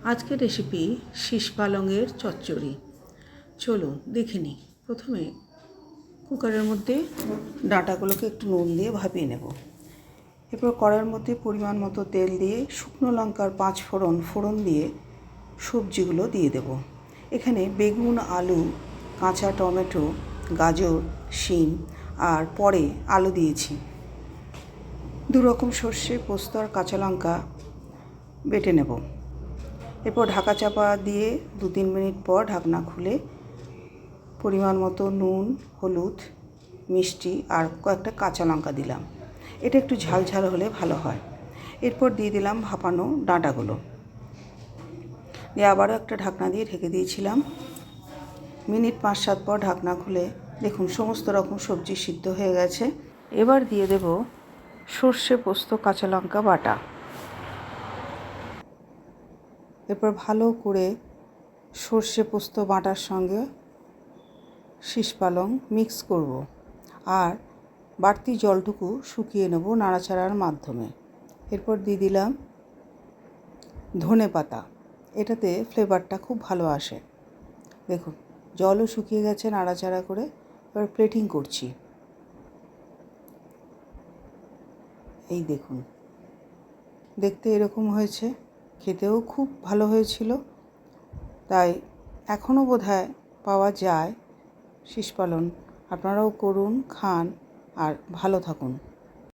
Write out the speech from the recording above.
আজকের রেসিপি শীষ পালংয়ের চচ্চড়ি। চলুন দেখে নিই। প্রথমে কুকারের মধ্যে ডাঁটাগুলোকে একটু নুন দিয়ে ভাপিয়ে নেব। এরপর কড়াইয়ের মধ্যে পরিমাণ মতো তেল দিয়ে শুকনো লঙ্কার 5 ফোড়ন দিয়ে সবজিগুলো দিয়ে দেব। এখানে বেগুন, আলু, কাঁচা টমেটো, গাজর, শিম আর পরে আলু দিয়েছি। 2 রকম সর্ষে, পোস্ত আর কাঁচা লঙ্কা বেটে নেব। এরপর ঢাকা চাপা দিয়ে 2-3 মিনিট পর ঢাকনা খুলে পরিমাণ মতো নুন, হলুদ, মিষ্টি আর কয়েকটা কাঁচা লঙ্কা দিলাম। এটা একটু ঝাল ঝাল হলে ভালো হয়। এরপর দিয়ে দিলাম ভাপানো ডাঁটাগুলো, দিয়ে আবারও একটা ঢাকনা দিয়ে ঢেকে দিয়েছিলাম। মিনিট 5-7 পর ঢাকনা খুলে দেখুন সমস্ত রকম সবজি সিদ্ধ হয়ে গেছে। এবার দিয়ে দেব সর্ষে, পোস্ত, কাঁচা লঙ্কা বাটা। এরপর ভালো করে সর্ষে পোস্ত বাটার সঙ্গে শীষ পালং মিক্স করব আর বাড়তি জলটুকু শুকিয়ে নেব নাড়াচাড়ার মাধ্যমে। এরপর দিয়ে দিলাম ধনে পাতা, এটাতে ফ্লেভারটা খুব ভালো আসে। দেখুন জলও শুকিয়ে গেছে নাড়াচাড়া করে। এবার প্লেটিং করছি। এই দেখুন দেখতে এরকম হয়েছে, খেতেও খুব ভালো হয়েছিল। তাই এখনও বোধহয় পাওয়া যায় শীষ পালং। আপনারাও করুন, খান আর ভালো থাকুন।